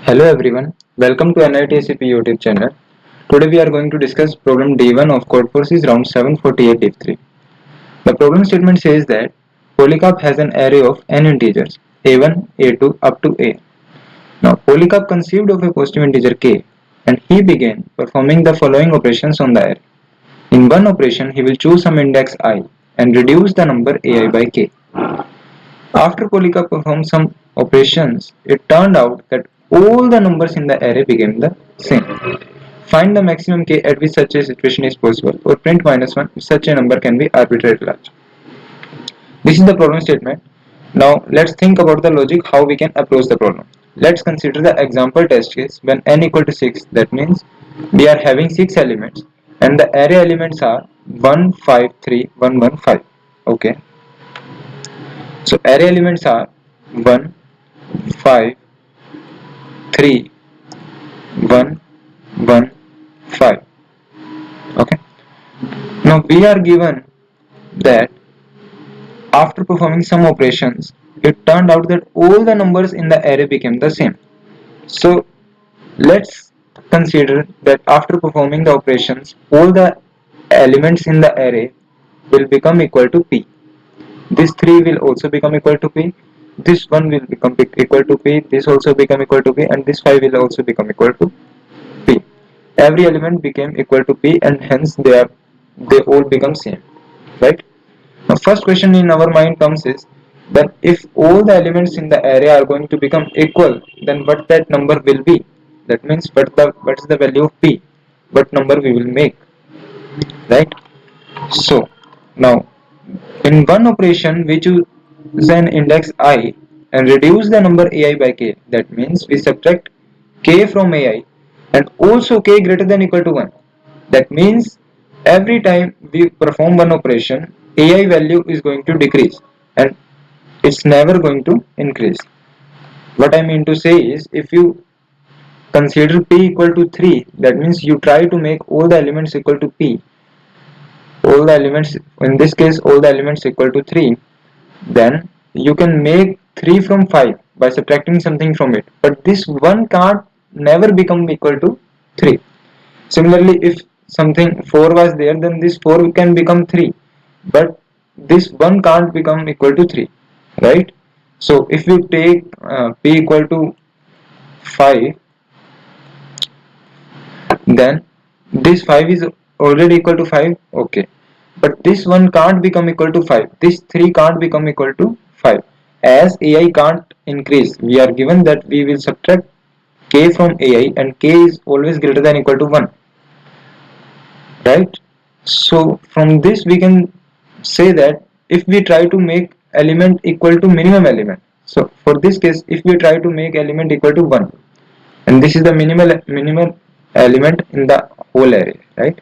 Hello everyone, welcome to NITSCP YouTube channel. Today we are going to discuss problem D1 of Codeforces round 748 div 3. The problem statement says that Polycarp has an array of n integers a1, a2 up to a. Now Polycarp conceived of a positive integer k and he began performing the following operations on the array. In one operation he will choose some index I and reduce the number ai by k. After Polycarp performed some operations, it turned out that all the numbers in the array became the same. Find the maximum k at which such a situation is possible, or print -1 if such a number can be arbitrarily large. This is the problem statement. Now let's think about the logic how we can approach the problem. Let's consider the example test case when n equal to 6. That means we are having 6 elements and the array elements are 1, 5, 3, 1, 1, 5. Okay. So array elements are 1, 5, 3, 1, 1, 5. Okay. Now we are given that after performing some operations, it turned out that all the numbers in the array became the same. So let's consider that after performing the operations, all the elements in the array will become equal to p. This 3 will also become equal to p. This 1 will become equal to p. This also become equal to p, and this 5 will also become equal to p. Every element became equal to p, and hence they all become same, right? Now first question in our mind comes is that if all the elements in the array are going to become equal, then what that number will be? That means what is the value of p? What number we will make, right? So now in one operation we choose an index I and reduce the number ai by k. That means we subtract k from ai and also k greater than equal to 1. That means every time we perform one operation, ai value is going to decrease and it's never going to increase. What I mean to say is if you consider p equal to 3, that means you try to make all the elements equal to p. All the elements, in this case all the elements equal to 3, then you can make 3 from 5 by subtracting something from it, but this one can't never become equal to 3. Similarly, if something 4 was there, then this 4 can become 3, but this 1 can't become equal to 3, right? So if you take p equal to 5, then this 5 is already equal to 5, okay, but this one can't become equal to 5, this 3 can't become equal to 5. As ai can't increase, we are given that we will subtract k from ai and k is always greater than equal to 1, right? So from this we can say that if we try to make element equal to minimum element, so for this case if we try to make element equal to 1, and this is the minimal element in the whole array, right?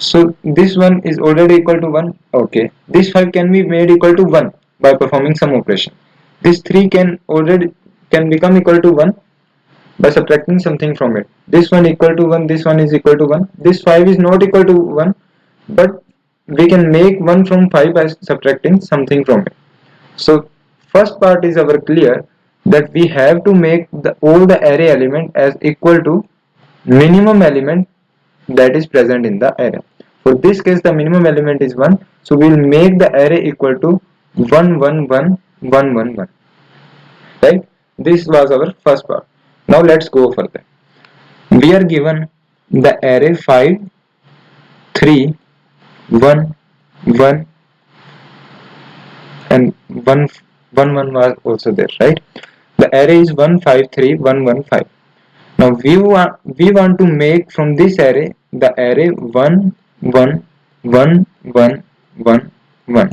So this one is already equal to 1, okay, this 5 can be made equal to 1 by performing some operation. This 3 can become equal to 1 by subtracting something from it. This one equal to 1, this one is equal to 1, this 5 is not equal to 1, but we can make 1 from 5 by subtracting something from it. So first part is our clear that we have to make all the array element as equal to minimum element that is present in the array. For this case the minimum element is 1, so we will make the array equal to 1 1 1 1 1 1, right? This was our first part. Now let's go further. We are given the array 5 3 1 1 and 1 1 1 was also there, right? The array is 1 5 3 1 1 5. Now we want to make from this array the array 1 1 1 1 1 1.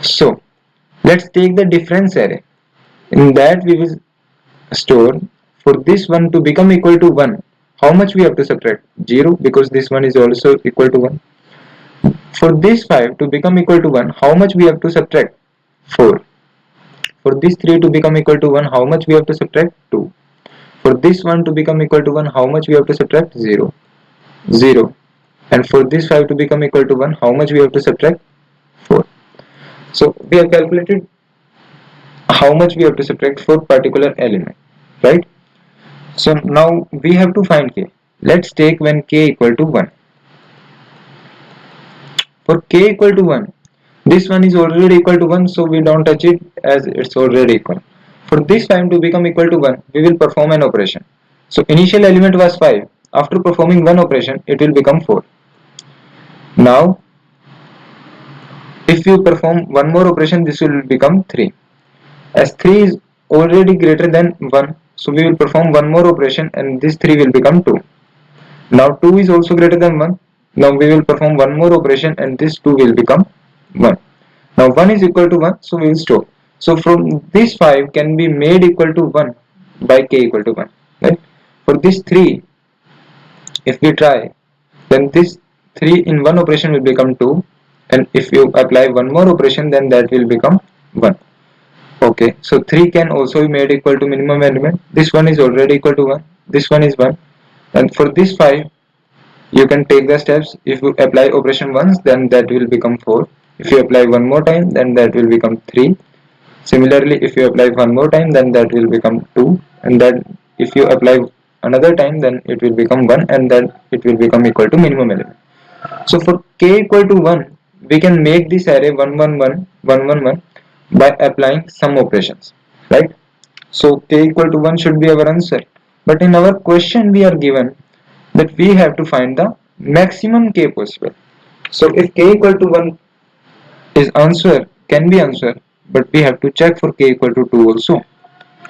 So let's take the difference array. In that we will store, for this one to become equal to 1, how much we have to subtract? 0, because this one is also equal to 1. For this 5 to become equal to 1, how much we have to subtract? 4. For this 3 to become equal to 1, how much we have to subtract? 2. For this 1 to become equal to 1, how much we have to subtract? 0. 0. And for this 5 to become equal to 1, how much we have to subtract? 4. So we have calculated how much we have to subtract for particular element. right? So now we have to find k. Let's take when k equal to 1. For k equal to 1, this one is already equal to 1, so we don't touch it as it's already equal. For this 5 to become equal to 1, we will perform an operation. So initial element was 5. After performing one operation, it will become 4. Now if you perform one more operation, this will become 3. As 3 is already greater than 1, so we will perform one more operation and this 3 will become 2. Now 2 is also greater than 1. Now we will perform one more operation and this 2 will become 1. Now 1 is equal to 1, so we will stop. So from this 5 can be made equal to 1 by k equal to 1. Right? For this 3, if we try, then this 3 in one operation will become 2, and if you apply one more operation, then that will become 1. Okay, so 3 can also be made equal to minimum element. This one is already equal to 1. This one is 1. And for this 5, you can take the steps. If you apply operation once, then that will become 4. If you apply one more time, then that will become 3. Similarly, if you apply one more time, then that will become 2. And that if you apply another time, then it will become 1, and then it will become equal to minimum element. So for k equal to 1, we can make this array 1 1 1 1 1 1 by applying some operations, right? So k equal to 1 should be our answer. But in our question we are given that we have to find the maximum k possible. So if k equal to 1 is answer, can be answer, but we have to check for k equal to 2 also.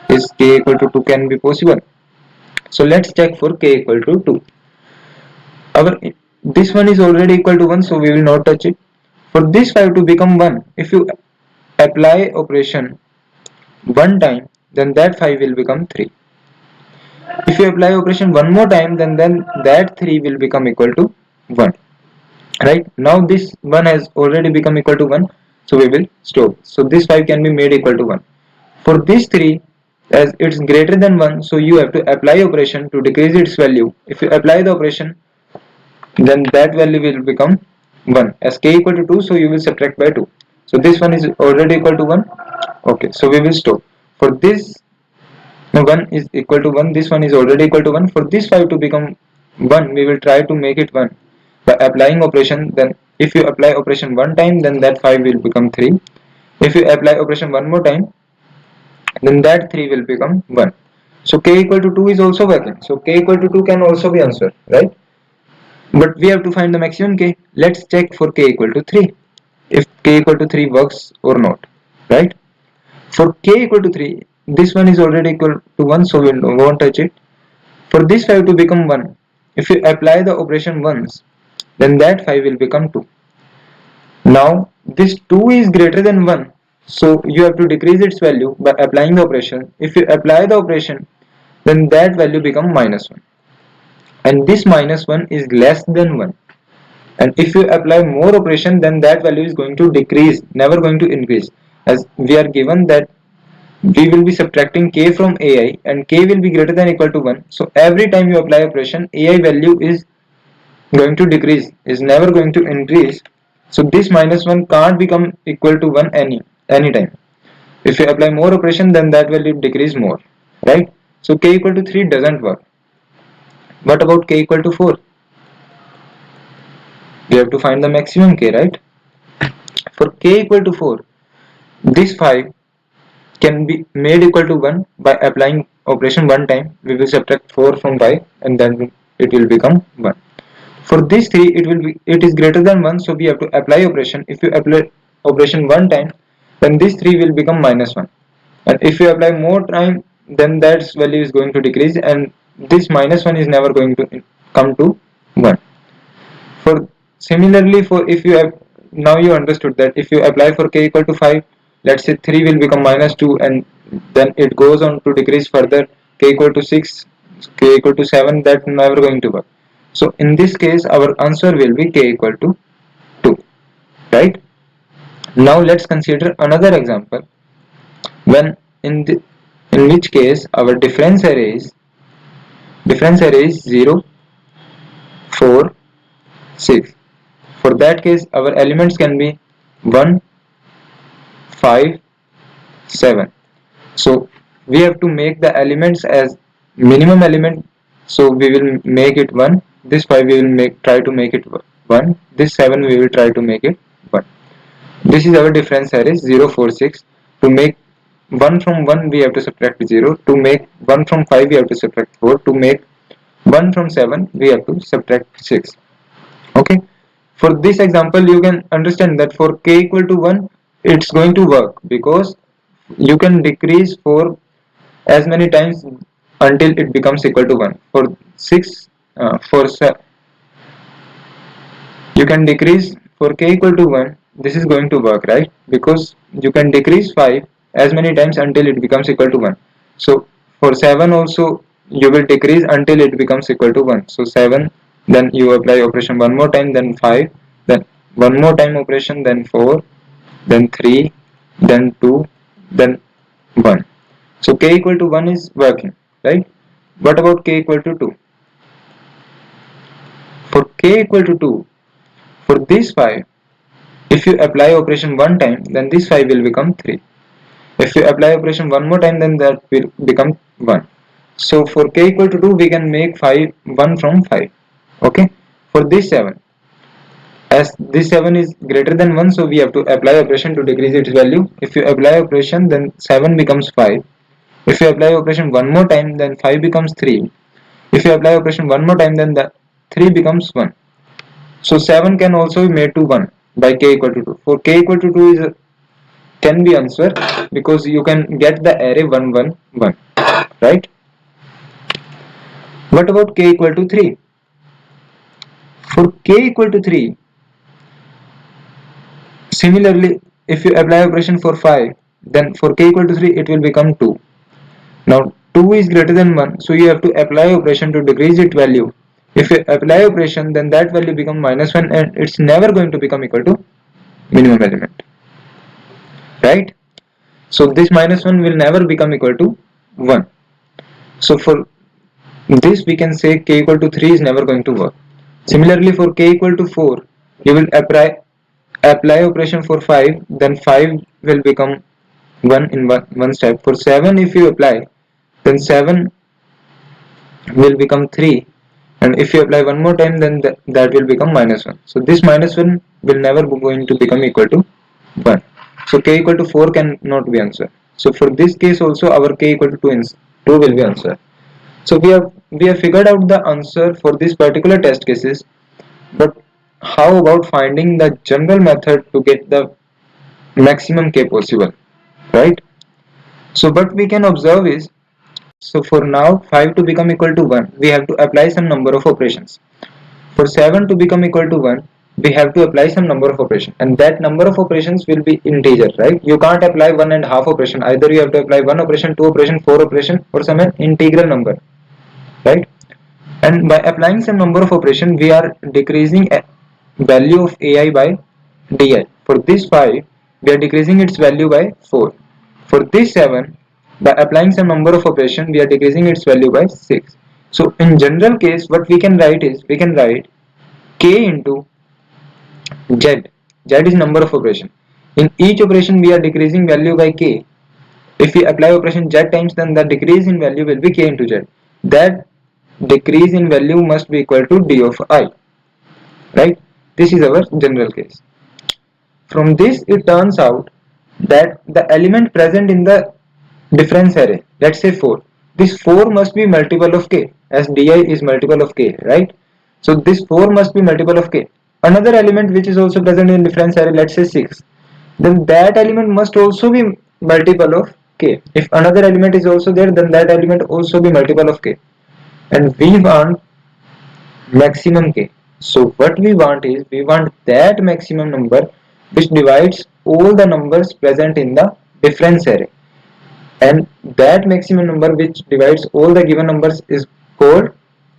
Is k equal to 2 can be possible? So let's check for k equal to 2. Our this one is already equal to 1, so we will not touch it. For this 5 to become 1, if you apply operation one time, then that 5 will become 3. If you apply operation one more time, then that 3 will become equal to 1. Right? Now this 1 has already become equal to 1, so we will stop. So this 5 can be made equal to 1. For this 3, as it's greater than 1, so you have to apply operation to decrease its value. If you apply the operation, then that value will become 1. As k equal to 2, so you will subtract by 2. So this one is already equal to 1. Okay, so we will stop. For this 1 is equal to 1, this one is already equal to 1. For this 5 to become 1, we will try to make it 1 by applying operation. Then if you apply operation one time, then that 5 will become 3. If you apply operation one more time, then that 3 will become 1. So k equal to 2 is also working. So k equal to 2 can also be answered, right? But we have to find the maximum k. Let's check for k equal to 3. If k equal to 3 works or not, right? For k equal to 3, this one is already equal to 1, so we won't touch it. For this 5 to become 1, if you apply the operation once, then that 5 will become 2. Now this 2 is greater than 1, so you have to decrease its value by applying the operation. If you apply the operation, then that value become minus 1, and this minus 1 is less than 1. And if you apply more operation, then that value is going to decrease, never going to increase, as we are given that we will be subtracting k from ai and k will be greater than or equal to 1. So every time you apply operation, ai value is going to decrease, is never going to increase. So this minus 1 can't become equal to 1 anytime. If you apply more operation, then that value decrease more, right? So k equal to 3 doesn't work. What about k equal to 4? We have to find the maximum k, right? For k equal to 4, this 5 can be made equal to 1 by applying operation one time. We will subtract 4 from 5 and then it will become 1. For this 3, it is greater than 1, so we have to apply operation. If you apply operation one time, then this 3 will become minus 1. And if you apply more time, then that value is going to decrease and this minus 1 is never going to come to 1. For similarly, for if you have, now you understood that if you apply for k equal to 5, let's say 3 will become minus 2 and then it goes on to decrease further. K equal to 6, k equal to 7, that never going to work. So in this case our answer will be k equal to 2, right? Now let's consider another example when in which case our difference array is 0, 4, 6. For that case our elements can be 1, 5, 7. So we have to make the elements as minimum element, so we will make it 1. This 5 we will try to make it 1. This 7 we will try to make it 1. This is our difference array 0, 4, 6. To make 1 from 1 we have to subtract 0. To make 1 from 5 we have to subtract 4. To make 1 from 7 we have to subtract 6. Okay, for this example you can understand that for k equal to 1 it's going to work, because you can decrease 4 as many times until it becomes equal to 1. For 6 for you can decrease for k equal to 1, this is going to work, right? Because you can decrease 5 as many times until it becomes equal to 1. So for 7 also you will decrease until it becomes equal to 1. So 7, then you apply operation one more time, then 5, then one more time operation, then 4, then 3, then 2, then 1. So k equal to 1 is working, right? What about k equal to 2? For k equal to 2, for this 5, if you apply operation one time, then this 5 will become 3. If you apply operation one more time, then that will become 1. So for k equal to 2, we can make 1 from 5. Okay. For this 7, as this 7 is greater than 1, so we have to apply operation to decrease its value. If you apply operation, then 7 becomes 5. If you apply operation one more time, then 5 becomes 3. If you apply operation one more time, then the 3 becomes 1. So 7 can also be made to 1 by k equal to 2. For k equal to 2 is can be answer, because you can get the array 1 1 1, right? What about k equal to 3? For k equal to 3, similarly, if you apply operation for 5, then for k equal to 3 it will become 2. Now 2 is greater than 1, so you have to apply operation to decrease its value. If you apply operation, then that value become -1, and it's never going to become equal to minimum element, right? So this -1 will never become equal to 1. So for this we can say k equal to 3 is never going to work. Similarly, for k equal to 4, you will apply operation for 5, then 5 will become 1 in one step. For 7, if you apply, then 7 will become 3, and if you apply one more time, then that will become -1. So this -1 will never going to become equal to 1. So k equal to 4 cannot be answer. So for this case also our k equal to 2 will be answer. So we have figured out the answer for this particular test cases, but how about finding the general method to get the maximum k possible, right? So what we can observe is, so for now 5 to become equal to 1, we have to apply some number of operations. For 7 to become equal to 1, we have to apply some number of operations, and that number of operations will be integer, right? You can't apply one and half operation. Either you have to apply one operation, two operation, four operation, or some integral number, right? And by applying some number of operation, we are decreasing a value of ai by di. For this 5, we are decreasing its value by 4. For this 7, by applying some number of operation, we are decreasing its value by 6. So in general case, what we can write is, we can write k into z. Z is number of operation. In each operation, we are decreasing value by k. If we apply operation z times, then the decrease in value will be k into z. That decrease in value must be equal to d of I, right? This is our general case. From this, it turns out that the element present in the difference array, let's say 4, this 4 must be multiple of k, as di is multiple of k, right? So this 4 must be multiple of k. Another element which is also present in difference array, let's say 6, then that element must also be multiple of k. If another element is also there, then that element also be multiple of k. And we want maximum k. So what we want is, we want that maximum number which divides all the numbers present in the difference array, and that maximum number which divides all the given numbers is called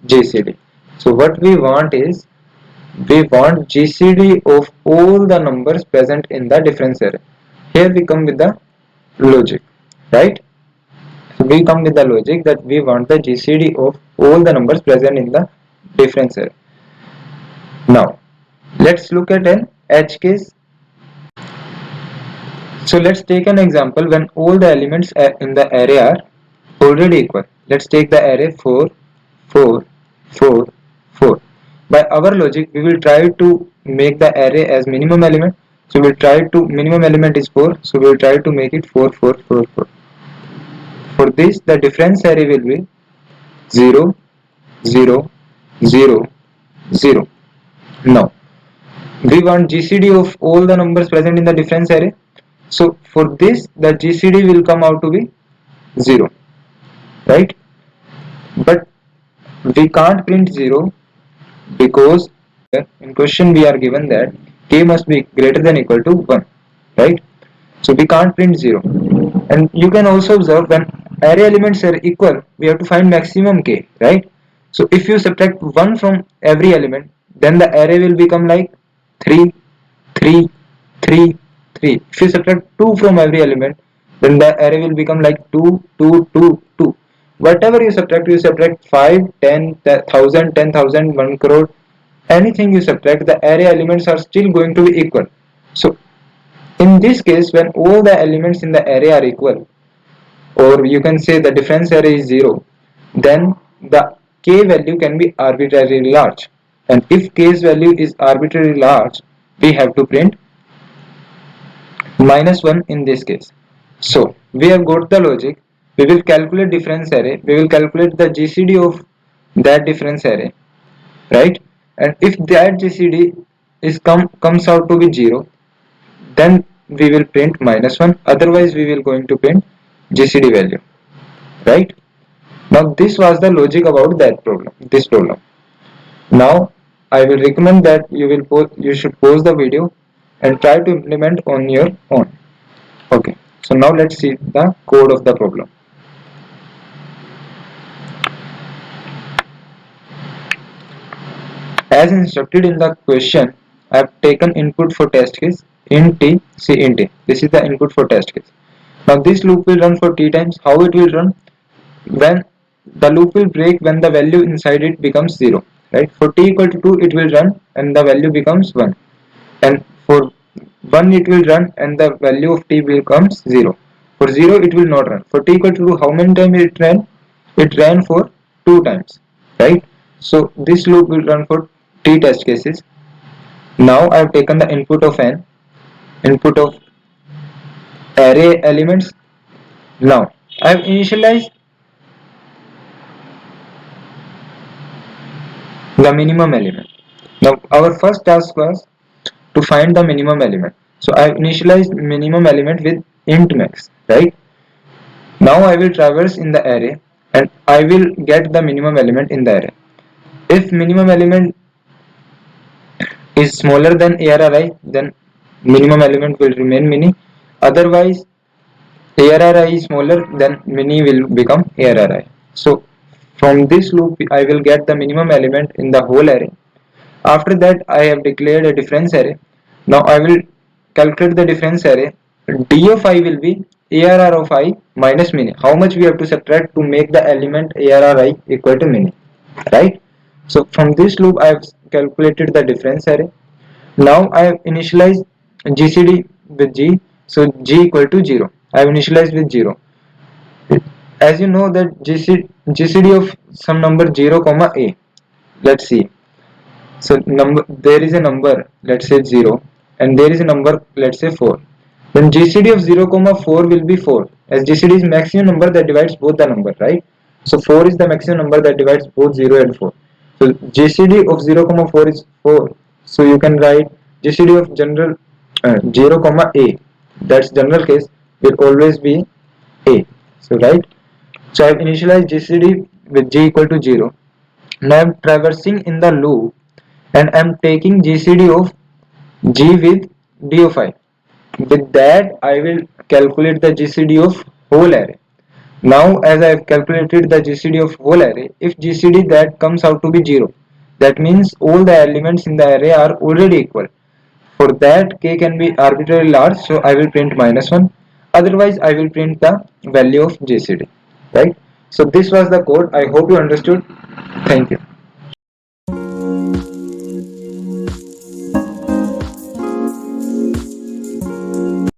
GCD. So what we want is, we want GCD of all the numbers present in the difference array. Here we come with the logic, right? So we come with the logic that we want the GCD of all the numbers present in the difference array. Now let's look at an edge case. So let's take an example when all the elements in the array are already equal. Let's take the array 4, 4, 4, 4. By our logic, we will try to make the array as minimum element. So we'll try to, minimum element is 4, so we'll try to make it 4, 4, 4, 4. For this, the difference array will be 0, 0, 0, 0. Now, we want GCD of all the numbers present in the difference array. So for this, the GCD will come out to be 0, right? But we can't print 0 because in question we are given that k must be greater than equal to 1, right? So we can't print 0. And you can also observe when array elements are equal, we have to find maximum k, right? So if you subtract 1 from every element, then the array will become like 3, 3, 3, 3. If you subtract 2 from every element, then the array will become like 2, 2, 2, 2. Whatever you subtract 5, 10, 1000, 10,000, 1 crore, anything you subtract, the array elements are still going to be equal. So in this case, when all the elements in the array are equal, or you can say the difference array is 0, then the k value can be arbitrarily large. And if k's value is arbitrarily large, we have to print -1 in this case. So we have got the logic. We will calculate difference array. We will calculate the GCD of that difference array, right? And if that GCD is comes out to be 0, then we will print -1. Otherwise, we will going to print GCD value, right? Now this was the logic about that problem. This problem. Now I will recommend that you should pause the video and try to implement on your own. Okay, so now let's see the code of the problem. As instructed in the question, I have taken input for test case int t, see int t. This is the input for test case. Now this loop will run for t times. How it will run? When the loop will break when the value inside it becomes 0, right? For t equal to 2 it will run and the value becomes 1, and for 1 it will run and the value of t becomes 0. For 0 it will not run. For t equal to 2, how many times it ran? It ran for 2 times, right? So this loop will run for t test cases. Now I have taken the input of n, input of array elements. Now I have initialized the minimum element. Now our first task was to find the minimum element. So I have initialized minimum element with int max, right? Now I will traverse in the array and I will get the minimum element in the array. If minimum element is smaller than ARRI, then minimum element will remain mini. Otherwise, ARRI is smaller, then mini will become ARRI. So from this loop, I will get the minimum element in the whole array. After that, I have declared a difference array. Now I will calculate the difference array. D of I will be ARR of I minus mini. How much we have to subtract to make the element ARRI equal to mini, right? So from this loop, I have calculated the difference array. Now I have initialized GCD with G. So G equal to 0. I have initialized with 0. As you know that GCD of some number 0 comma a. Let's see. So number, there is a number, let's say 0, and there is a number, let's say 4. Then GCD of 0 comma 4 will be 4, as GCD is maximum number that divides both the number, right? So 4 is the maximum number that divides both 0 and 4. So GCD of 0 comma 4 is 4. So you can write GCD of general 0 comma a, that's general case, will always be a. So right. So I have initialized GCD with G equal to 0. Now I am traversing in the loop and I am taking GCD of G with D of I. With that I will calculate the GCD of whole array. Now as I have calculated the GCD of whole array, if GCD that comes out to be 0, that means all the elements in the array are already equal. For that k can be arbitrarily large, so I will print -1. Otherwise I will print the value of GCD, right? So this was the code. I hope you understood. Thank you.